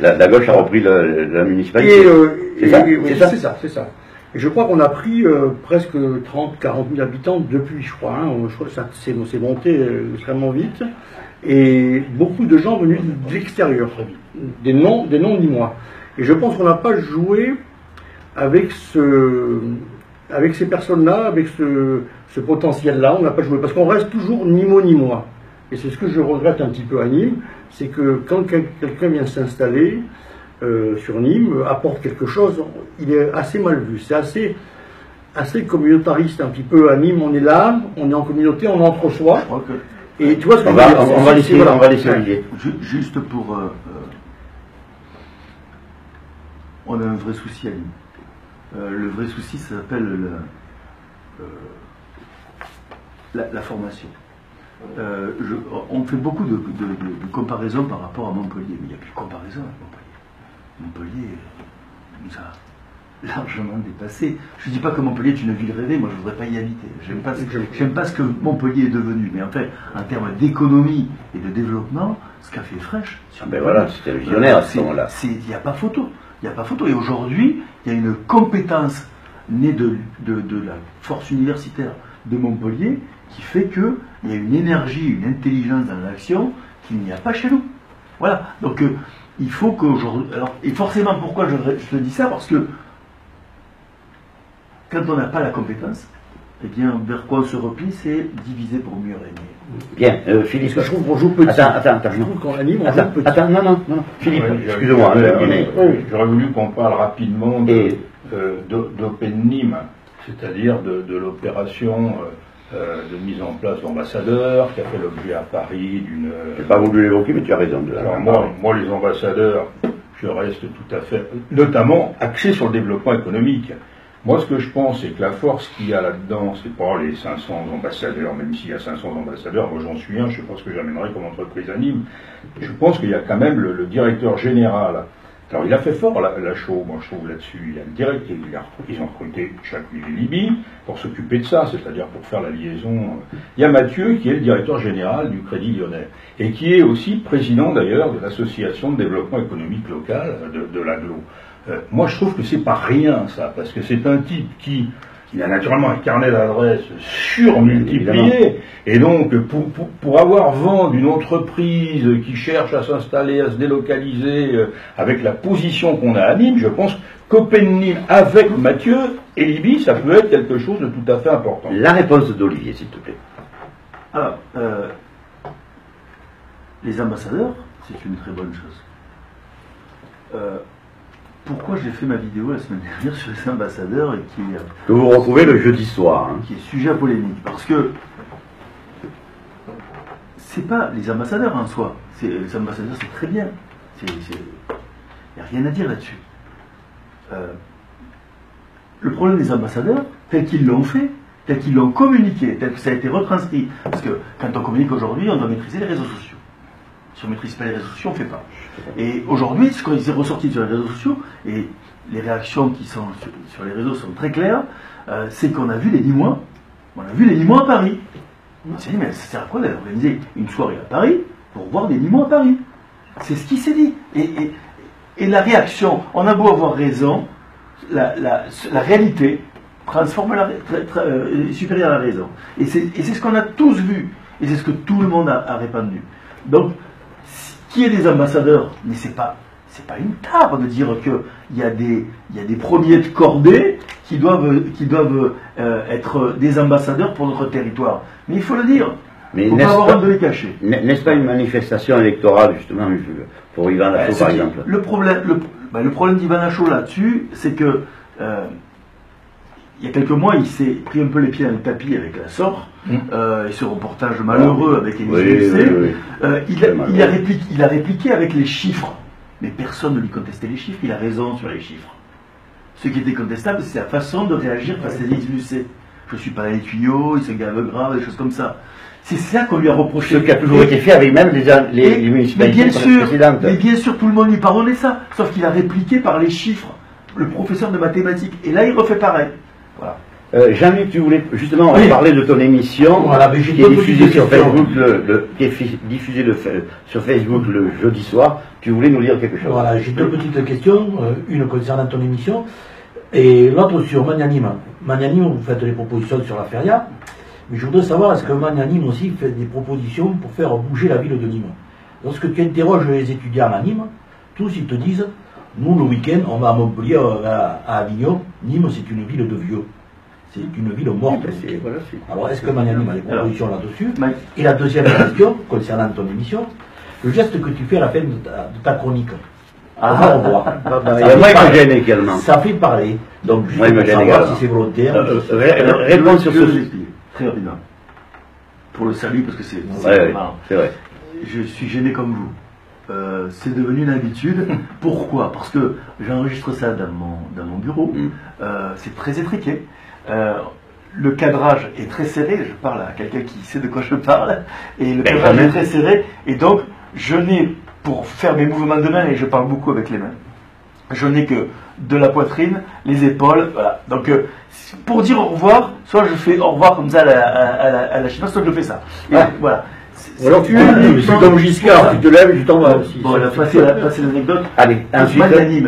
la gauche a repris la municipalité. C'est ça. Et je crois qu'on a pris presque 30, 40 000 habitants depuis, je crois. Je crois que ça s'est monté extrêmement vite. Et beaucoup de gens venus de l'extérieur, des non-nîmois. Et je pense qu'on n'a pas joué avec ces personnes-là, avec ce potentiel-là. On n'a pas joué, parce qu'on reste toujours nîmois. Et c'est ce que je regrette un petit peu à Nîmes, c'est que quand quelqu'un vient s'installer sur Nîmes, apporte quelque chose, il est assez mal vu. C'est assez communautariste un petit peu à Nîmes. On est là, on est en communauté, on est entre soi. Et tu vois ce que on va laisser Olivier. Juste pour... on a un vrai souci à Nîmes. Le vrai souci, ça s'appelle la formation. On fait beaucoup de comparaisons par rapport à Montpellier, mais il n'y a plus de comparaison avec Montpellier. Montpellier nous a largement dépassé. Je ne dis pas que Montpellier est une ville rêvée, moi je ne voudrais pas y habiter. J'aime pas ce que Montpellier est devenu, mais en fait, en termes d'économie et de développement, ce qu'a fait Fresh, ben voilà, c'était le visionnaire à ce moment-là. Il n'y a pas photo. Il n'y a pas photo. Et aujourd'hui, il y a une compétence née de la force universitaire de Montpellier qui fait qu'il y a une énergie, une intelligence dans l'action qu'il n'y a pas chez nous. Voilà. Donc il faut qu'aujourd'hui... Et forcément, pourquoi je te dis ça? Parce que quand on n'a pas la compétence, eh bien, vers quoi on se replie, c'est diviser pour mieux régner. Bien, Philippe. Je trouve qu'on joue petit. Attends. Je trouve qu'on anime, on joue petit. Attends, non. Philippe, excuse-moi. J'aurais voulu qu'on parle rapidement d'Open Nîmes, c'est-à-dire de l'opération de mise en place d'ambassadeurs, qui a fait l'objet à Paris d'une... Je n'ai pas voulu l'évoquer, mais tu as raison. Alors moi, les ambassadeurs, je reste tout à fait, notamment axé sur le développement économique. Moi, ce que je pense, c'est que la force qu'il y a là-dedans, c'est pas les 500 ambassadeurs, même s'il y a 500 ambassadeurs, moi j'en suis un, je ne sais pas ce que j'amènerai comme entreprise à Nîmes. Je pense qu'il y a quand même le directeur général Alors il a fait fort la show, moi je trouve là-dessus, il a le direct, ils ont recruté Jacques Liby pour s'occuper de ça, c'est-à-dire pour faire la liaison. Il y a Mathieu qui est le directeur général du Crédit Lyonnais et qui est aussi président d'ailleurs de l'association de développement économique local de l'Aglo. Moi je trouve que c'est pas rien ça, parce que c'est un type qui il a naturellement un carnet d'adresses surmultiplié, et donc pour avoir vent d'une entreprise qui cherche à s'installer, à se délocaliser, avec la position qu'on a à Nîmes, je pense qu'Open avec Mathieu et Libye, ça peut être quelque chose de tout à fait important. La réponse d'Olivier, s'il te plaît. Alors, les ambassadeurs, c'est une très bonne chose. Pourquoi j'ai fait ma vidéo la semaine dernière sur les ambassadeurs et que vous retrouvez le jeudi soir, hein. Qui est sujet à polémique, parce que c'est pas les ambassadeurs en soi. Les ambassadeurs, c'est très bien. Il n'y a rien à dire là-dessus. Le problème des ambassadeurs, tel qu'ils l'ont fait, tel qu'ils l'ont communiqué, tel que ça a été retranscrit, parce que quand on communique aujourd'hui, on doit maîtriser les réseaux sociaux. Si on ne maîtrise pas les réseaux sociaux, on ne fait pas. Et aujourd'hui, ce qui est ressorti sur les réseaux sociaux, et les réactions qui sont sur les réseaux sont très claires, c'est qu'on a vu les Nîmois. On a vu les Nîmois à Paris. On s'est dit, mais ça sert à quoi d'organiser une soirée à Paris pour voir des Nîmois à Paris? C'est ce qui s'est dit. Et la réaction, on a beau avoir raison, la réalité transforme supérieure à la raison. Et c'est ce qu'on a tous vu. Et c'est ce que tout le monde a répandu. Donc, qui est des ambassadeurs? Mais c'est pas une tare de dire qu'il y a des premiers de cordée qui doivent être des ambassadeurs pour notre territoire. Mais il faut le dire. Mais il ne faut pas avoir honte de les cacher. N'est-ce pas une manifestation électorale, justement, pour Yvan Lachaud, par exemple? Le problème d'Yvan Lachaud là-dessus, c'est que il y a quelques mois, il s'est pris un peu les pieds dans le tapis avec la SOR, et ce reportage malheureux avec Émile il a répliqué avec les chiffres. Mais personne ne lui contestait les chiffres, il a raison sur les chiffres. Ce qui était contestable, c'est sa façon de réagir face à des Lucet. Je ne suis pas dans les tuyaux, il se gave grave, des choses comme ça. C'est ça qu'on lui a reproché. Ce qui a toujours été fait avec même les municipalités précédentes. Mais bien sûr, tout le monde lui pardonnait ça. Sauf qu'il a répliqué par les chiffres. Le professeur de mathématiques. Et là, il refait pareil. Voilà. Jean-Luc, tu voulais justement parler de ton émission, voilà, qui est diffusée sur Facebook, sur Facebook le jeudi soir. Tu voulais nous dire quelque chose? Voilà, j'ai deux petites questions, une concernant ton émission et l'autre sur Magnanime. Magnanime, vous faites des propositions sur la feria, mais je voudrais savoir, est-ce que Magnanime aussi fait des propositions pour faire bouger la ville de Nîmes? Lorsque tu interroges les étudiants à Nîmes, tous ils te disent, nous le week-end on va à Montpellier, à Avignon, Nîmes c'est une ville de vieux. C'est une ville morte. Alors, est-ce que Magnanime a des propositions là-dessus? Et la deuxième question, concernant ton émission, le geste que tu fais à la fin de ta chronique. Au revoir. Moi, il me gêne également. Ça fait parler. Donc, juste moi, il me gêne savoir également. si c'est volontaire. Réponse sur ce sujet. Très rapidement. Pour le salut, parce que c'est vrai. Je suis gêné comme vous. C'est devenu une habitude. Pourquoi? Parce que j'enregistre ça dans mon bureau. C'est très étriqué. Le cadrage est très serré, je parle à quelqu'un qui sait de quoi je parle, et le cadrage est très serré, et donc je n'ai, pour faire mes mouvements de main, et je parle beaucoup avec les mains, je n'ai que de la poitrine, les épaules, voilà. Donc pour dire au revoir, soit je fais au revoir comme ça à la chinoise, soit je fais ça. Et voilà. Alors tu es comme Giscard, tu te lèves et tu t'en vas aussi. Bon, là, passer l'anecdote. Allez, ensuite.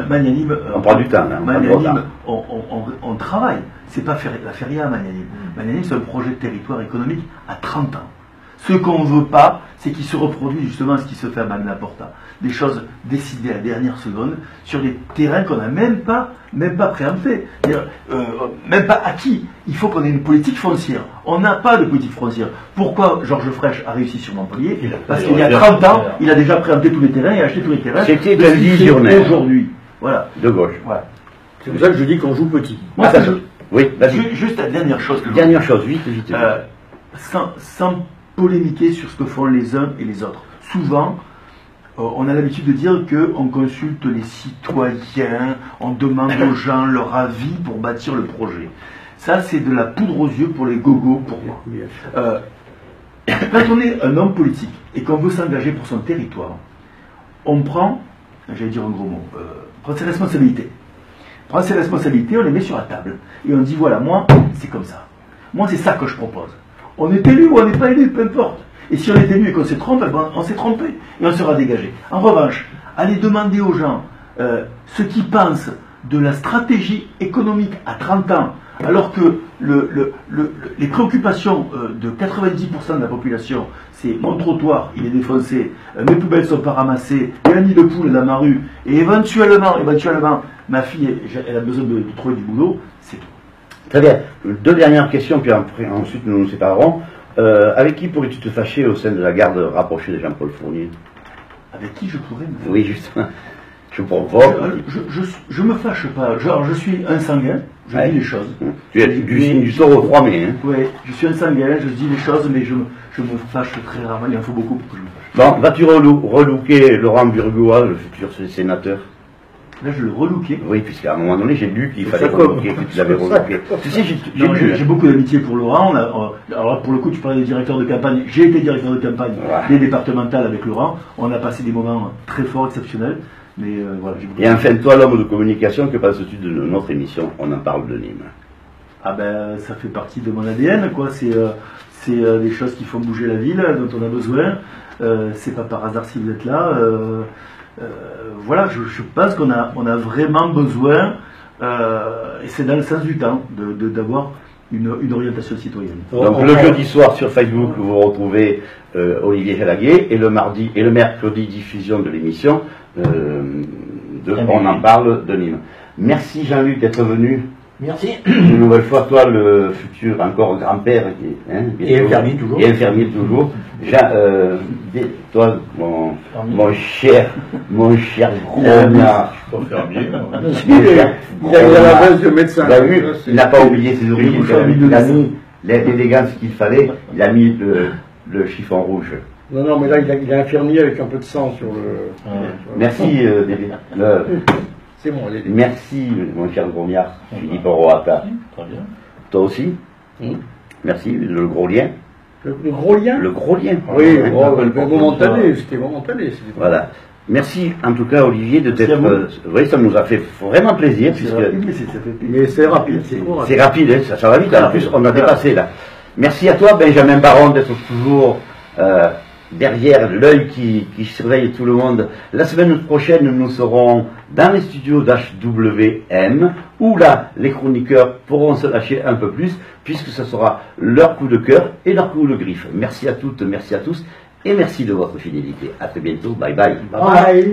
Magnanime, on prend du temps, là. Magnanime, on travaille. C'est pas la feria, Magnanime. Magnanime, c'est un projet de territoire économique à 30 ans. Ce qu'on ne veut pas, c'est qu'il se reproduise justement ce qui se fait à Magna Porta. Des choses décidées à la dernière seconde sur des terrains qu'on n'a même pas préemptés. Même pas acquis. Il faut qu'on ait une politique foncière. On n'a pas de politique foncière. Pourquoi Georges Frêche a réussi sur Montpellier? Parce qu'il y a 30 ans, il a déjà préempté tous les terrains et acheté tous les terrains. C'était un visionnaire. Aujourd'hui. Voilà. De gauche. Voilà. C'est pour ça que je dis qu'on joue petit. Moi, oui, vas-y. Juste la dernière chose. Dernière chose, vite. Sans polémiquer sur ce que font les uns et les autres. Souvent, on a l'habitude de dire qu'on consulte les citoyens, on demande aux gens leur avis pour bâtir le projet. Ça, c'est de la poudre aux yeux pour les gogos, pour moi. Quand on est un homme politique et qu'on veut s'engager pour son territoire, on prend, j'allais dire un gros mot, prend ses responsabilités. Prend ses responsabilités, on les met sur la table. Et on dit, voilà, moi, c'est comme ça. Moi, c'est ça que je propose. On est élu ou on n'est pas élu, peu importe. Et si on est élu et qu'on s'est trompé, ben, on s'est trompé. Et on sera dégagé. En revanche, allez demander aux gens ce qu'ils pensent de la stratégie économique à 30 ans, alors que les préoccupations de 90% de la population, c'est mon trottoir, il est défoncé, mes poubelles ne sont pas ramassées, il y a un nid de poule dans ma rue, et éventuellement, ma fille, elle a besoin de trouver du boulot, c'est tout. Très bien. Deux dernières questions, puis après, ensuite nous nous séparerons. Avec qui pourrais-tu te fâcher au sein de la garde rapprochée de Jean-Paul Fournier? Avec qui je pourrais me fâcher? Oui, justement. Je provoque. Je me fâche pas. Genre, je suis un sanguin, je dis les choses. Tu es du signe du taureau 3 mai. Hein. Oui, je suis un sanguin, je dis les choses, mais je me fâche très rarement. Il en faut beaucoup pour que je me fâche. Bon, vas-tu relooker Laurent Burgoa, le futur sénateur? Là, je le relooké. Oui, puisqu'à un moment donné, j'ai lu qu'il fallait relooker, que tu l'avais relooké. Tu sais, j'ai beaucoup d'amitié pour Laurent. Alors, pour le coup, tu parlais de directeur de campagne. J'ai été directeur de campagne des départementales avec Laurent. On a passé des moments très forts, exceptionnels. Mais voilà. Et enfin, toi, l'homme de communication, que penses-tu de notre émission On en parle de Nîmes? Ah ben, ça fait partie de mon ADN, quoi. C'est des choses qui font bouger la ville, dont on a besoin. C'est pas par hasard si vous êtes là. Voilà, je pense qu'on a vraiment besoin, et c'est dans le sens du temps, d'avoir une orientation citoyenne. Donc le jeudi soir sur Facebook, vous retrouvez Olivier Jalagué, et le mardi et le mercredi, diffusion de l'émission On en parle de Nîmes. Merci Jean-Luc d'être venu. Merci. Une nouvelle fois, toi, le futur encore grand-père, et infirmier toujours. Et infirmier toujours. Toi, mon cher grognard. Je suis pas fermier. Il a la base de médecin. Il n'a pas oublié ses origines. Il a mis l'élégance qu'il fallait. Il a mis le chiffon rouge. Non, mais là, il est infirmier avec un peu de sang sur le... Merci, Dédé. C'est bon, allez. Merci, mon cher grognard, Philippe Roata. Très bien. Toi aussi. Merci, le gros lien. Le gros lien? Le gros lien. Oui, momentané, c'était momentané. Voilà. Merci en tout cas Olivier de t'être... oui, ça nous a fait vraiment plaisir. Mais c'est rapide. C'est rapide, hein, ça va vite. En plus, on a dépassé là. Merci à toi Benjamin Baron d'être toujours derrière l'œil qui surveille tout le monde. La semaine prochaine, nous serons dans les studios d'HWM, où là, les chroniqueurs pourront se lâcher un peu plus, puisque ce sera leur coup de cœur et leur coup de griffe. Merci à toutes, merci à tous, et merci de votre fidélité. À très bientôt. Bye bye. Bye.